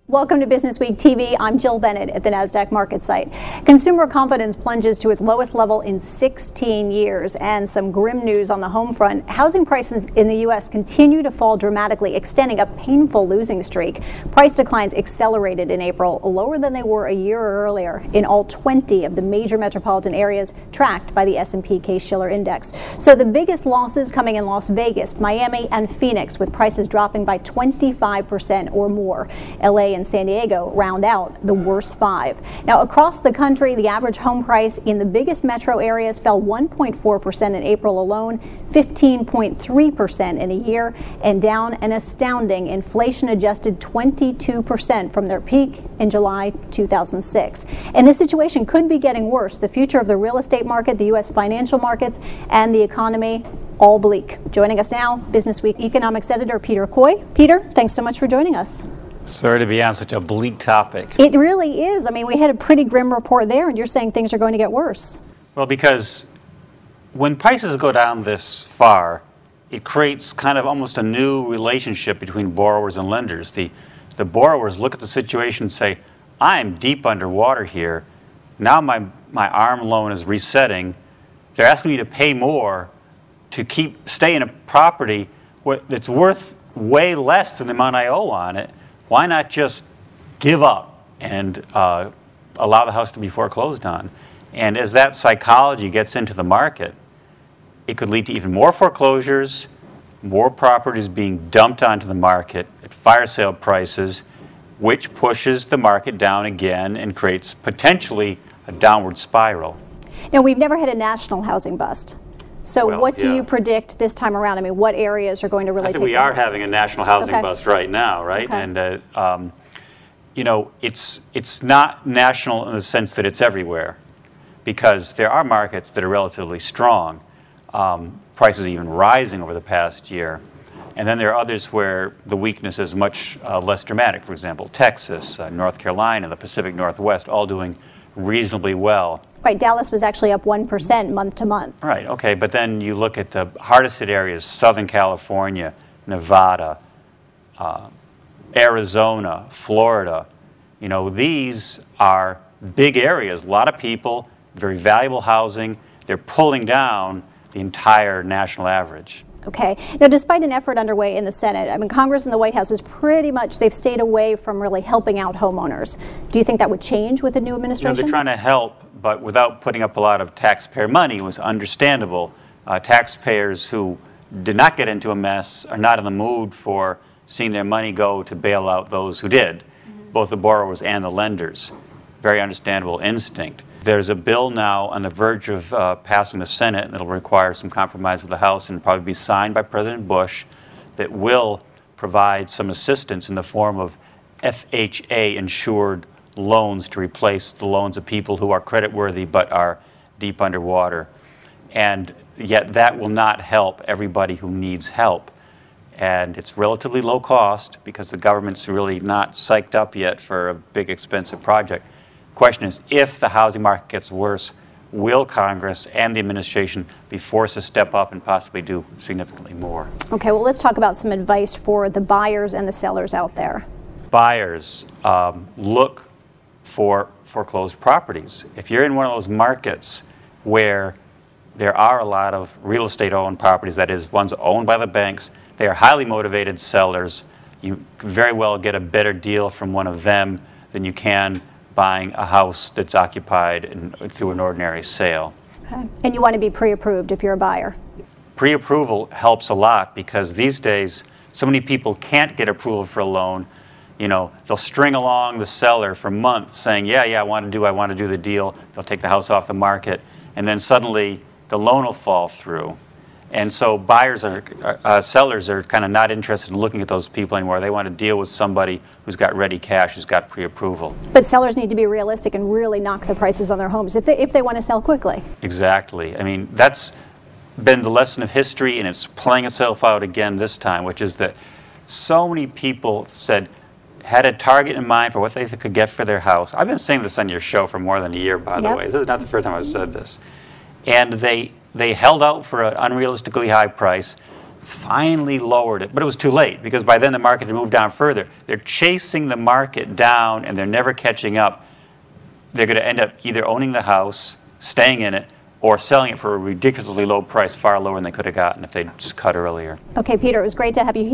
Welcome to Business Week TV. I'm Jill Bennett at the NASDAQ market site. Consumer confidence plunges to its lowest level in 16 years, and some grim news on the home front. Housing prices in the U.S. continue to fall dramatically, extending a painful losing streak. Price declines accelerated in April, lower than they were a year earlier in all 20 of the major metropolitan areas tracked by the S&P Case-Shiller Index. So the biggest losses coming in Las Vegas, Miami, and Phoenix, with prices dropping by 25% or more. LA and San Diego round out the worst five. Now, across the country, the average home price in the biggest metro areas fell 1.4% in April alone, 15.3% in a year, and down an astounding inflation-adjusted 22% from their peak in July 2006. And this situation could be getting worse. The future of the real estate market, the U.S. financial markets, and the economy, all bleak. Joining us now, Business Week economics editor Peter Coy. Peter, thanks so much for joining us. Sorry to be on such a bleak topic. It really is. I mean, we had a pretty grim report there, and you're saying things are going to get worse. Well, because when prices go down this far, it creates kind of almost a new relationship between borrowers and lenders. The borrowers look at the situation and say, I'm deep underwater here. Now my ARM loan is resetting. They're asking me to pay more to stay in a property that's worth way less than the amount I owe on it. Why not just give up and allow the house to be foreclosed on? And as that psychology gets into the market, it could lead to even more foreclosures, more properties being dumped onto the market at fire sale prices, which pushes the market down again and creates potentially a downward spiral. Now, we've never had a national housing bust. So what do you predict this time around? I mean, what areas are going to really take we are having a national housing bust right now, right? Okay. And, you know, it's not national in the sense that it's everywhere, because there are markets that are relatively strong, prices even rising over the past year. And then there are others where the weakness is much less dramatic. For example, Texas, North Carolina, the Pacific Northwest, all doing reasonably well. Right, Dallas was actually up 1% month to month. Right, okay, but then you look at the hardest hit areas, Southern California, Nevada, Arizona, Florida. You know, these are big areas, a lot of people, very valuable housing. They're pulling down the entire national average. Okay. Now, despite an effort underway in the Senate, I mean, Congress and the White House is pretty much, they've stayed away from really helping out homeowners. Do you think that would change with the new administration? You know, they're trying to help, but without putting up a lot of taxpayer money. It was understandable. Taxpayers who did not get into a mess are not in the mood for seeing their money go to bail out those who did, both the borrowers and the lenders. Very understandable instinct. There's a bill now on the verge of passing the Senate, and it'll require some compromise of the House and probably be signed by President Bush, that will provide some assistance in the form of FHA-insured loans to replace the loans of people who are creditworthy but are deep underwater. And yet that will not help everybody who needs help. And it's relatively low cost because the government's really not psyched up yet for a big expensive project. The question is, if the housing market gets worse, will Congress and the administration be forced to step up and possibly do significantly more? Okay, well, let's talk about some advice for the buyers and the sellers out there. Buyers, look for foreclosed properties. If you're in one of those markets where there are a lot of real estate owned properties, that is, ones owned by the banks, they are highly motivated sellers. You can very well get a better deal from one of them than you can buying a house that's occupied through an ordinary sale. Okay. And you want to be pre-approved if you're a buyer? Pre-approval helps a lot because these days so many people can't get approval for a loan. You know, they'll string along the seller for months saying, yeah, I want to do the deal. They'll take the house off the market, and then suddenly the loan will fall through. And so sellers are kind of not interested in looking at those people anymore. They want to deal with somebody who's got ready cash, who's got pre-approval. But sellers need to be realistic and really knock the prices on their homes if they want to sell quickly. Exactly. I mean, that's been the lesson of history, and it's playing itself out again this time, which is that so many people had a target in mind for what they could get for their house. I've been saying this on your show for more than a year, by the way. This is not the first time I've said this. And they held out for an unrealistically high price. finally lowered it, but it was too late because by then the market had moved down further. They're chasing the market down and they're never catching up. They're going to end up either owning the house, staying in it, or selling it for a ridiculously low price, far lower than they could have gotten if they'd just cut earlier. Okay, Peter, it was great to have you here.